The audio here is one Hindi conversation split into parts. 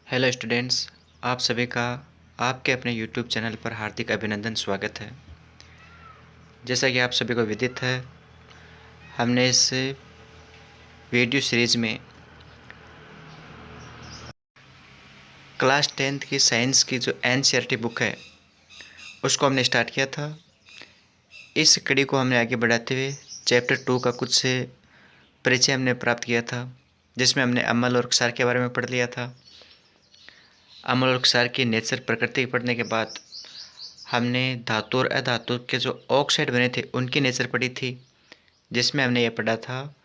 हेलो स्टूडेंट्स, आप सभी का आपके अपने यूट्यूब चैनल पर हार्दिक अभिनंदन स्वागत है। जैसा कि आप सभी को विदित है, हमने इस वीडियो सीरीज में क्लास 10th की साइंस की जो एनसीईआरटी बुक है उसको हमने स्टार्ट किया था। इस कड़ी को हमने आगे बढ़ाते हुए चैप्टर 2 का कुछ से परिचय हमने प्राप्त किया था, जिसमें हमने अम्ल और क्षार के बारे में पढ़ लिया था। अम्ल और क्षार की नेचर प्रकृति पढ़ने के बाद हमने धातु और अधातु के जो ऑक्साइड बने थे उनकी नेचर पढ़ी थी, जिसमें हमने ये पढ़ा था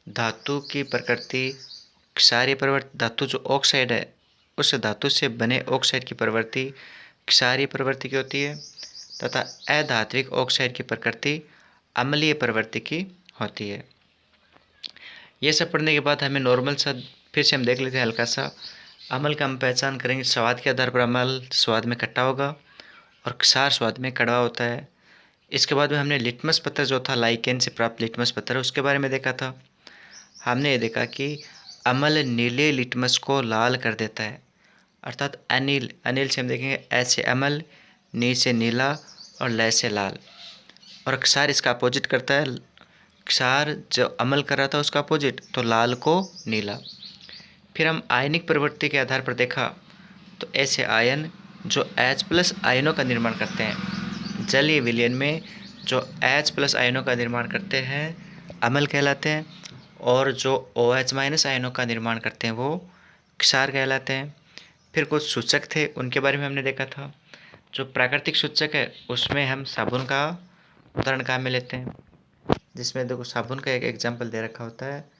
धातु की प्रकृति क्षारीय प्रवृत्ति। धातु जो ऑक्साइड है उस धातु से बने ऑक्साइड की प्रवृत्ति क्षारीय प्रवृत्ति की होती है तथा अधात्विक ऑक्साइड की प्रकृति अम्लीय प्रवृत्ति की होती है। ये सब पढ़ने के बाद हमें नॉर्मल सा फिर से हम देख लेते हैं हल्का सा। अम्ल का हम पहचान करेंगे स्वाद के आधार पर। अम्ल स्वाद में खट्टा होगा और क्षार स्वाद में कड़वा होता है। इसके बाद में हमने लिटमस पत्र जो था लाइकेन से प्राप्त लिटमस पत्र उसके बारे में देखा था। हमने ये देखा कि अम्ल नीले लिटमस को लाल कर देता है, अर्थात अनिल अनिल से हम देखेंगे ऐसे अम्ल, नी से नीला और लय से लाल। और क्षार इसका अपोजिट करता है। क्षार जो अम्ल कर रहा था उसका अपोजिट, तो लाल को नीला। फिर हम आयनिक प्रवृत्ति के आधार पर देखा तो ऐसे आयन जो H+ आयनों का निर्माण करते हैं, जलीय विलयन में जो H+ आयनों का निर्माण करते हैं अम्ल कहलाते हैं, और जो OH- आयनों का निर्माण करते हैं वो क्षार कहलाते हैं। फिर कुछ सूचक थे उनके बारे में हमने देखा था। जो प्राकृतिक सूचक है उसमें हम साबुन का उदाहरण काम में लेते हैं, जिसमें देखो साबुन का एक एग्जाम्पल दे रखा होता है,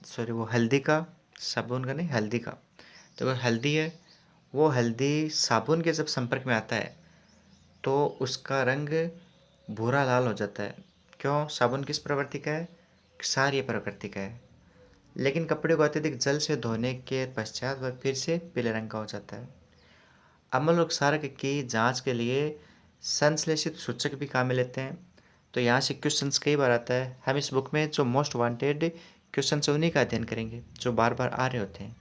सॉरी वो हल्दी का, साबुन का नहीं हल्दी का। तो हल्दी है, वो हल्दी साबुन के जब संपर्क में आता है तो उसका रंग भूरा लाल हो जाता है। क्यों? साबुन किस प्रवृत्ति का है? क्षारीय प्रकृति का है। लेकिन कपड़े को अत्यधिक जल से धोने के पश्चात वह फिर से पीले रंग का हो जाता है। अम्ल और क्षार की जांच के लिए संश्लेषित सूचक भी काम में लेते हैं। तो यहाँ से क्वेश्चंस कई बार आता है। हम इस बुक में जो मोस्ट वांटेड क्वेश्चन है उन्हीं का अध्ययन करेंगे जो बार बार आ रहे होते हैं।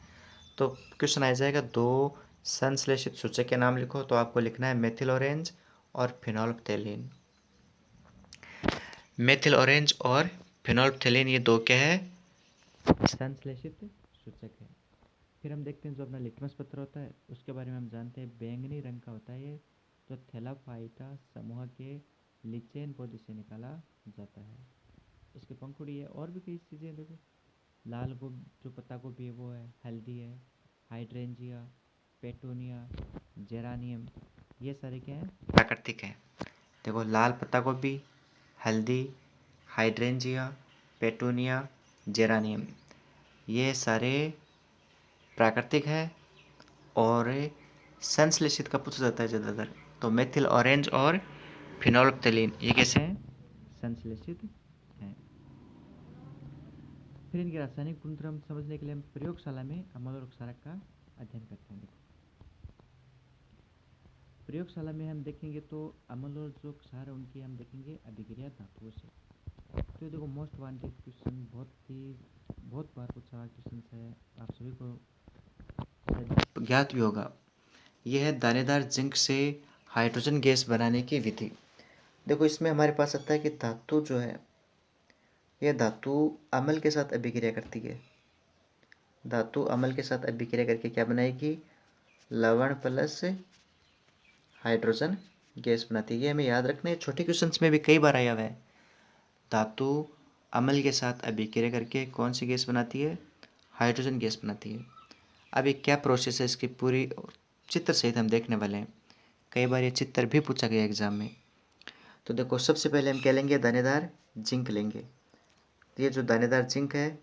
तो क्वेश्चन आ जाएगा, दो संश्लेषित सूचक के नाम लिखो। तो आपको लिखना है मेथिल ऑरेंज और फिनोल्फ्थेलीन। मेथिल ऑरेंज और फिनोल्फ्थेलीन ये दो क्या है? संश्लेषित सूचक है। फिर हम देखते हैं जो अपना लिटमस पत्र होता है उसके बारे में हम जानते हैं बैंगनी रंग का होता है ये, जो थैलाफाइटा समूह के लिचेन पौधे से निकाला जाता है। इसके पंखुड़ी है और भी कई चीज़ें देखो। लाल गोभी जो पत्ता गोभी है वो है, हल्दी है, हाइड्रेंजिया, पेटूनिया, जेरानियम, ये सारे क्या हैं? प्राकृतिक हैं। देखो लाल पत्ता गोभी, हल्दी, हाइड्रेंजिया, पेटूनिया, जेरानियम, ये सारे प्राकृतिक है। और संश्लेषित का पूछा जाता है ज़्यादातर। तो मेथिल ऑरेंज और फिनोल्फ्थेलीन ये कैसे हैं? संश्लेषित हैं। फिर इनके रासायनिक गुणधर्म समझने के लिए हम प्रयोगशाला में अम्ल और क्षारक का अध्ययन करते हैं। देखो प्रयोगशाला में हम देखेंगे तो अम्ल और जो क्षार है उनकी हम देखेंगे अभिक्रिया धातुओं से। तो देखो मोस्ट वांटेड क्वेश्चन, बहुत बार पूछा हुआ क्वेश्चन है, आप सभी को ज्ञात भी होगा। यह है दानेदार जिंक से हाइड्रोजन गैस बनाने की विधि। देखो इसमें हमारे पास आता है कि धातु जो है यह धातु अम्ल के साथ अभिक्रिया करती है। धातु अम्ल के साथ अभिक्रिया करके क्या बनाएगी? लवण प्लस हाइड्रोजन गैस बनाती है। ये हमें याद रखना है, छोटे क्वेश्चंस में भी कई बार आया हुआ है। धातु अम्ल के साथ अभिक्रिया करके कौन सी गैस बनाती है? हाइड्रोजन गैस बनाती है। अब ये क्या प्रोसेस है इसकी पूरी चित्र सहित हम देखने वाले हैं। कई बार ये चित्र भी पूछा गया एग्जाम में। तो देखो सबसे पहले हम क्या लेंगे? दानेदार जिंक लेंगे। ये जो दानेदार जिंक है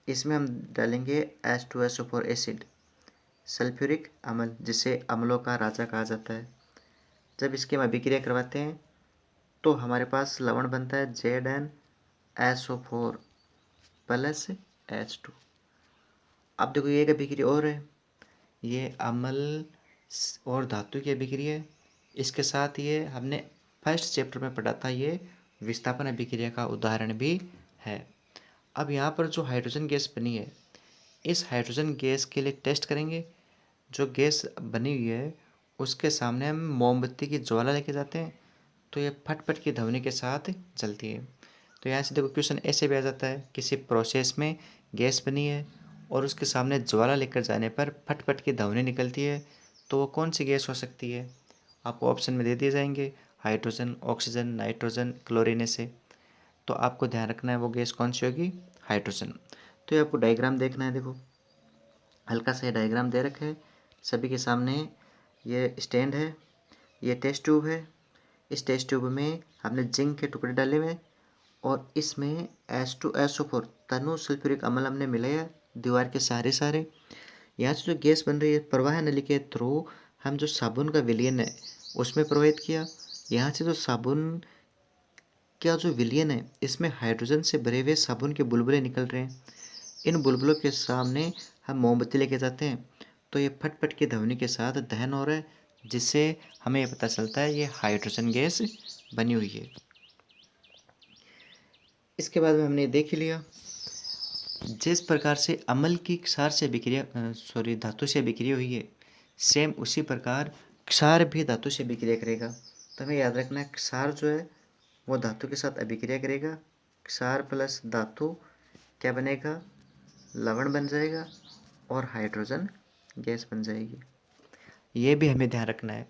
इसमें हम डालेंगे H2SO4 एसिड, सल्फ्यूरिक अम्ल, जिसे अम्लों का राजा कहा जाता है। जब इसकी हम अभिक्रिया करवाते हैं तो हमारे पास लवण बनता है ZnSO4 प्लस H2। अब देखो ये एक अभिक्रिया और है, ये अम्ल और धातु की अभिक्रिया है। इसके साथ ये हमने फर्स्ट चैप्टर में पढ़ा था, ये विस्थापन अभिक्रिया का उदाहरण भी है। अब यहाँ पर जो हाइड्रोजन गैस बनी है इस हाइड्रोजन गैस के लिए टेस्ट करेंगे जो गैस बनी हुई है उसके सामने हम मोमबत्ती की ज्वाला लेके जाते हैं तो ये फटफट की ध्वनि के साथ जलती है। तो यहाँ से देखो क्वेश्चन ऐसे भी आ जाता है, किसी प्रोसेस में गैस बनी है और उसके सामने ज्वाला लेकर जाने पर फटफट की ध्वनि निकलती है, तो वो कौन सी गैस हो सकती है? आपको ऑप्शन में दे दिए जाएंगे, हाइड्रोजन, ऑक्सीजन, नाइट्रोजन, क्लोरीन से। तो आपको ध्यान रखना है वो गैस कौन सी होगी, हाइड्रोजन। तो ये आपको डायग्राम देखना है, देखो हल्का सा डायग्राम दे रखा है सभी के सामने। ये स्टैंड है, ये टेस्ट ट्यूब है। इस टेस्ट ट्यूब में हमने जिंक के टुकड़े डाले हुए हैं और इसमें H2SO4 तनु सल्फ्यूरिक अम्ल हमने मिलाया दीवार के सारे। यहाँ से जो गैस बन रही है प्रवाह नली के थ्रू हम जो साबुन का विलयन है उसमें प्रवाहित किया। यहाँ से जो साबुन का जो विलयन है इसमें हाइड्रोजन से भरे हुए साबुन के बुलबुले निकल रहे हैं। इन बुलबुलों के सामने हम मोमबत्ती लेके जाते हैं तो ये फटफट की ध्वनि के साथ दहन हो रहा है, जिससे हमें ये पता चलता है ये हाइड्रोजन गैस बनी हुई है। इसके बाद में हमने देख ही लिया जिस प्रकार से अम्ल की क्षार से अभिक्रिया धातु से अभिक्रिया हुई है, सेम उसी प्रकार क्षार भी धातु से अभिक्रिया करेगा। तो हमें याद रखना है क्षार जो है वो धातु के साथ अभिक्रिया करेगा। क्षार प्लस धातु क्या बनेगा, लवण बन जाएगा और हाइड्रोजन गैस बन जाएगी। ये भी हमें ध्यान रखना है,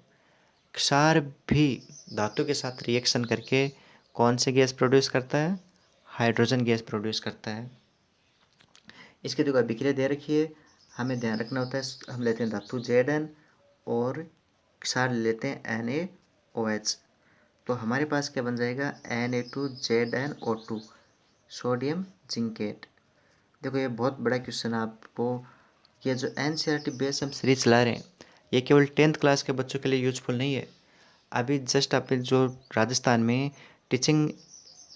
क्षार भी धातु के साथ रिएक्शन करके कौन सी गैस प्रोड्यूस करता है, हाइड्रोजन गैस प्रोड्यूस करता है। इसकी देखो अभिक्रिया दे रखी है, हमें ध्यान रखना होता है। हम लेते हैं धातु Zn और क्षार लेते हैं NaOH। तो हमारे पास क्या बन जाएगा, Na2ZnO2 सोडियम जिंकेट। देखो ये बहुत बड़ा क्वेश्चन है आपको। ये जो NCERT बेस हम सीरीज चला रहे हैं ये केवल 10th क्लास के बच्चों के लिए यूजफुल नहीं है। अभी जस्ट आपने जो राजस्थान में टीचिंग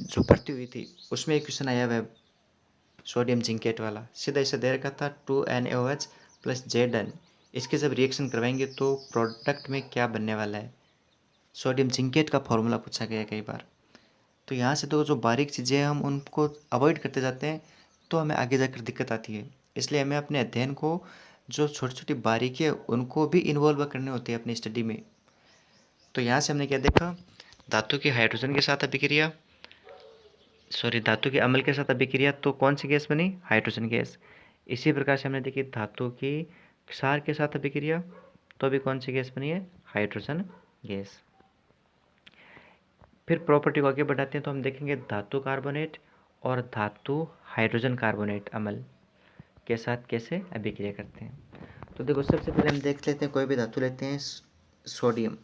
जो भर्ती हुई थी उसमें एक क्वेश्चन आया हुआ है सोडियम जिंकेट वाला, सीधा इसे दे रखा था 2NaOH प्लस Zn। इसके जब रिएक्शन करवाएंगे तो प्रोडक्ट में क्या बनने वाला है, सोडियम जिंकेट का फॉर्मूला पूछा गया कई बार। तो यहाँ से तो जो बारीक चीज़ें हैं हम उनको अवॉइड करते जाते हैं तो हमें आगे जाकर दिक्कत आती है। इसलिए हमें अपने अध्ययन को जो छोटी छोटी बारीकी है उनको भी इन्वॉल्व करने होते हैं अपनी स्टडी में। तो यहाँ से हमने क्या देखा, धातु की हाइड्रोजन के साथ अभिक्रिया, धातु के अम्ल के साथ अभिक्रिया तो कौन सी गैस बनी, हाइड्रोजन गैस। इसी प्रकार से हमने देखी धातु की क्षार के साथ अभिक्रिया तो भी कौन सी गैस बनी है, हाइड्रोजन गैस। फिर प्रॉपर्टी को आगे बढ़ाते हैं तो हम देखेंगे धातु कार्बोनेट और धातु हाइड्रोजन कार्बोनेट अम्ल के साथ कैसे अभिक्रिया करते हैं। तो देखो सबसे पहले हम देख लेते हैं, कोई भी धातु लेते हैं सोडियम,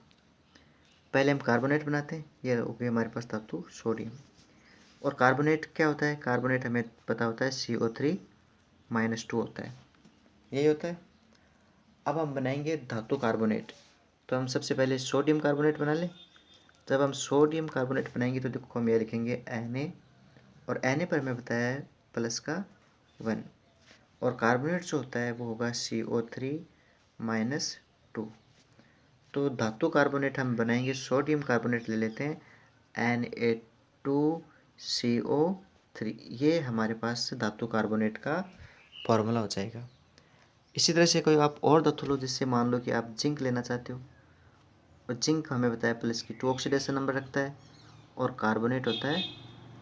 पहले हम कार्बोनेट बनाते हैं। ये हो गई हमारे पास धातु सोडियम। और कार्बोनेट क्या होता है, कार्बोनेट हमें पता होता है CO3-2 होता है, यही होता है। अब हम बनाएंगे धातु कार्बोनेट, तो हम सबसे पहले सोडियम कार्बोनेट बना लें। जब हम सोडियम कार्बोनेट बनाएंगे तो देखो हम ये लिखेंगे Na, और Na पर हमें बताया है प्लस का 1, और कार्बोनेट जो होता है वो होगा CO3-2। तो धातु कार्बोनेट हम बनाएंगे, सोडियम कार्बोनेट ले लेते हैं Na2CO3, ये हमारे पास धातु कार्बोनेट का फॉर्मूला हो जाएगा। इसी तरह से कोई आप और धातु लो, जिससे मान लो कि आप जिंक लेना चाहते हो, और जिंक हमें बताया प्लस की 2 ऑक्सीडेशन नंबर रखता है और कार्बोनेट होता है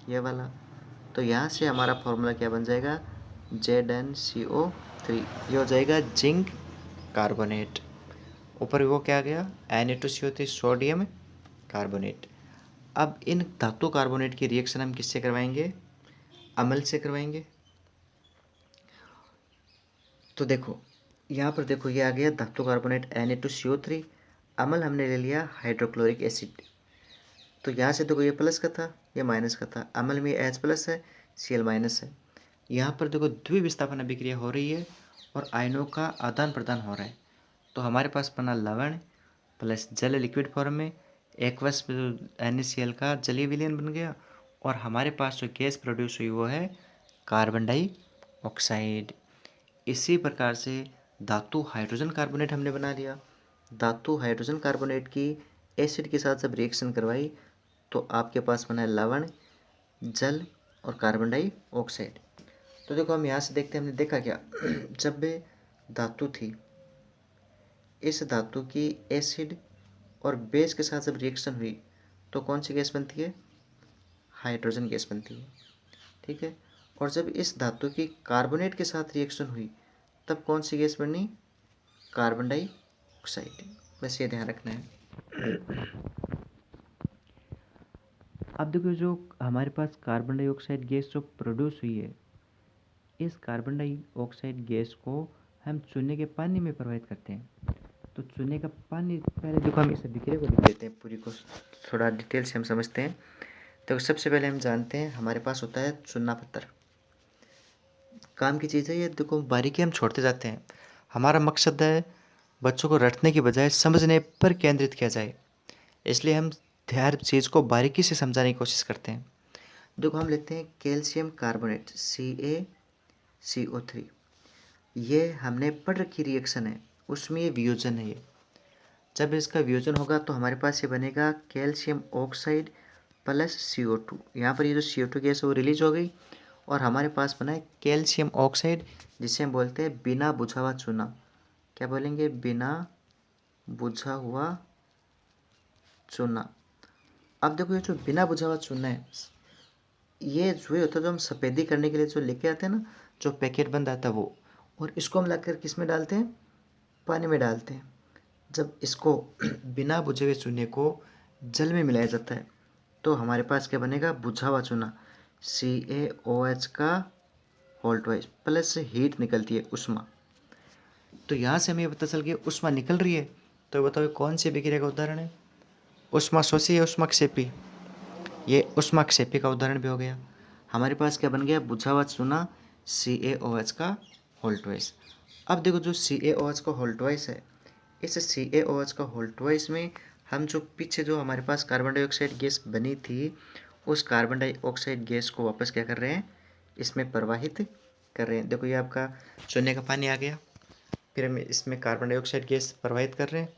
ये वाला। तो यहाँ से हमारा फॉर्मूला क्या बन जाएगा, ZnCO3, ये हो जाएगा जिंक कार्बोनेट। ऊपर वो क्या आ गया, Na2CO3 सोडियम कार्बोनेट। अब इन धातु कार्बोनेट की रिएक्शन हम किससे करवाएंगे, अम्ल से करवाएंगे। तो देखो यहाँ पर देखो ये आ गया धातु कार्बोनेट Na2CO3, अम्ल हमने ले लिया हाइड्रोक्लोरिक एसिड। तो यहाँ से देखो ये प्लस का था ये माइनस का था, अम्ल में H प्लस है Cl माइनस है। यहाँ पर देखो द्विविस्थापन अभिक्रिया हो रही है और आयनों का आदान प्रदान हो रहा है। तो हमारे पास बना लवण प्लस जल लिक्विड फॉर्म में, एक्वस NaCl का जलीय विलयन बन गया, और हमारे पास जो गैस प्रोड्यूस हुई वो है कार्बन डाइऑक्साइड। इसी प्रकार से धातु हाइड्रोजन कार्बोनेट हमने बना लिया। धातु हाइड्रोजन कार्बोनेट की एसिड के साथ जब रिएक्शन करवाई तो आपके पास बना है लवण, जल और कार्बन इस धातु की एसिड और बेस के साथ जब रिएक्शन हुई तो कौन सी गैस बनती है? हाइड्रोजन गैस बनती है। ठीक है। और जब इस धातु की कार्बोनेट के साथ रिएक्शन हुई तब कौन सी गैस बनी? Carbon dioxide. बस ये ध्यान रखना है। अब देखो, जो हमारे पास कार्बन डाइऑक्साइड गैस जो प्रोड्यूस हुई है, इस कार्बन डाइऑक्साइड गैस को हम चूने के पानी में प्रवाहित करते हैं। तो चूने का पानी, पहले देखो हम इस अभिक्रिया को लिख देते हैं पूरी को, थोड़ा डिटेल से हम समझते हैं। तो सबसे पहले हम जानते हैं हमारे पास होता है चूना पत्थर। काम की चीज़ है ये, देखो बारीकी हम छोड़ते जाते हैं। हमारा मकसद है बच्चों को रटने की बजाय समझने पर केंद्रित किया जाए, इसलिए हम हर चीज़ को बारीकी से समझाने की कोशिश करते हैं। देखो हम लेते हैं कैल्शियम कार्बोनेट CaCO3। ये हमने पढ़ रखी रिएक्शन है, उसमें ये वियोजन है। ये जब इसका वियोजन होगा तो हमारे पास ये बनेगा कैल्शियम ऑक्साइड प्लस CO2। यहाँ पर ये जो CO2 गैस है वो रिलीज हो गई और हमारे पास बना है कैल्शियम ऑक्साइड, जिसे हम बोलते हैं बिना बुझा हुआ चूना। क्या बोलेंगे? बिना बुझा हुआ चूना। अब देखो ये जो बिना बुझा हुआ चूना है, ये जो होता है जो हम सफ़ेदी करने के लिए जो लेके आते हैं ना, जो पैकेट बंद आता है वो, और इसको हम लाकर किस में डालते हैं? पानी में डालते हैं। जब इसको बिना बुझे हुए चूने को जल में मिलाया जाता है तो हमारे पास क्या बनेगा? बुझा हुआ चूना CaOH का होल ट्वाइस प्लस हीट निकलती है, उष्मा। तो यहाँ से हमें ये पता चल गया उष्मा निकल रही है। तो बताओ कौन सी अभिक्रिया का उदाहरण है? उष्माशोषी या उष्माक्षेपी? ये उष्माक्षेपी का उदाहरण भी हो गया। हमारे पास क्या बन गया? बुझा हुआ चूना CaOH का होल ट्वाइस। अब देखो जो CaOH का होल ट्वाइस है, इस CaOH का होल ट्वाइस में हम जो पीछे जो हमारे पास कार्बन डाइऑक्साइड गैस बनी थी, उस कार्बन डाइऑक्साइड गैस को वापस क्या कर रहे हैं? इसमें प्रवाहित कर रहे हैं। देखो ये आपका चूने का पानी आ गया, फिर हम इसमें कार्बन डाइऑक्साइड गैस प्रवाहित कर रहे हैं,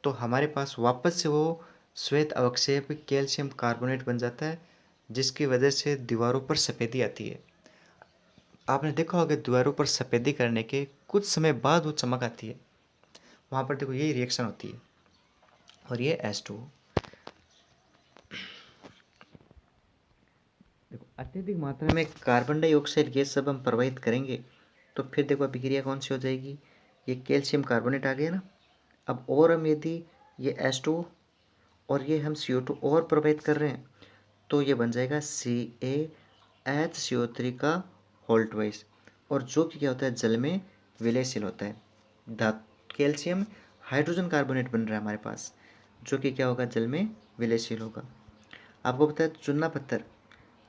तो हमारे पास वापस से वो श्वेत अवक्षेप कैल्शियम कार्बोनेट बन जाता है, जिसकी वजह से दीवारों पर सफ़ेदी आती है। आपने देखा होगा दीवारों पर सफ़ेदी करने के कुछ समय बाद वो चमक आती है, वहाँ पर देखो यही रिएक्शन होती है। और ये H2O। देखो अत्यधिक मात्रा में कार्बन डाइऑक्साइड गैस जब हम प्रवाहित करेंगे तो फिर देखो अभिक्रिया कौन सी हो जाएगी? ये कैल्शियम कार्बोनेट आ गया ना। अब और हम यदि ये H2O और ये हम CO2 और प्रवाहित कर रहे हैं तो ये बन जाएगा CaHCO3 का होल ट्वाइस, और जो कि क्या होता है? जल में विलयशील होता है। कैल्शियम हाइड्रोजन कार्बोनेट बन रहा है हमारे पास, जो कि क्या होगा? जल में विलयशील होगा। आपको पता है चूना पत्थर,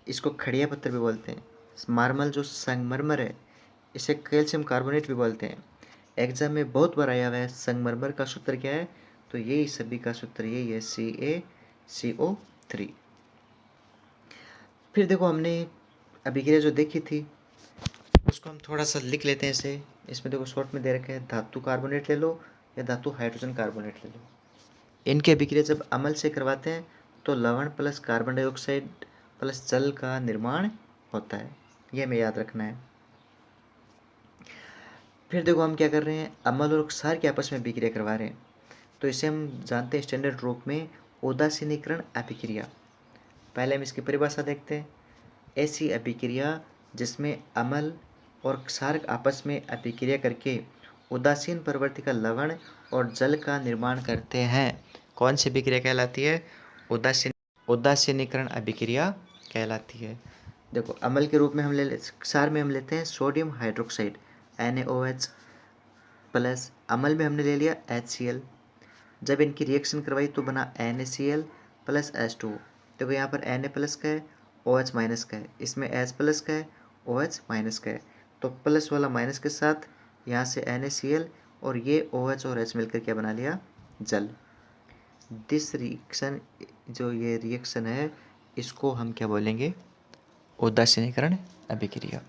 इसको खड़िया पत्थर भी बोलते हैं। मार्बल जो संगमरमर है, इसे कैल्शियम कार्बोनेट भी बोलते हैं। एग्जाम में बहुत बार आया हुआ है। संगमरमर का सूत्र क्या है? तो यही सभी का सूत्र यही है, CaCO3। फिर देखो हमने अभिक्रिया जो देखी थी उसको हम थोड़ा सा लिख लेते हैं इसे। इसमें देखो शॉर्ट में दे रखा है धातु कार्बोनेट ले लो या धातु हाइड्रोजन कार्बोनेट ले लो। इनकी अभिक्रिया जब अम्ल से करवाते हैं तो लवण प्लस कार्बन डाइऑक्साइड प्लस जल का निर्माण होता है, ये हमें याद रखना है। फिर देखो हम क्या कर रहे हैं? अम्ल और क्षार के आपस में अभिक्रिया करवा रहे हैं, तो इसे हम जानते हैं स्टैंडर्ड रूप में उदासीनीकरण अभिक्रिया। पहले हम इसकी परिभाषा देखते हैं। ऐसी अभिक्रिया जिसमें अम्ल और क्षार आपस में अभिक्रिया करके उदासीन प्रवृत्ति का लवण और जल का निर्माण करते हैं, कौन सी अभिक्रिया कहलाती है? उदासीनीकरण अभिक्रिया कहलाती है। देखो अम्ल के रूप में हम क्षार में हम लेते हैं सोडियम हाइड्रोक्साइड NaOH प्लस, अम्ल में हमने ले लिया HCl। जब इनकी रिएक्शन करवाई तो बना NaCl प्लस H2O। देखो यहाँ पर Na प्लस का है, OH माइनस का है, इसमें H प्लस का है, OH माइनस का है, तो प्लस वाला माइनस के साथ यहाँ से NaCl और ये OH और H मिलकर क्या बना लिया? जल। दिस रिएक्शन, जो ये रिएक्शन है इसको हम क्या बोलेंगे? उदासीनीकरण अभिक्रिया।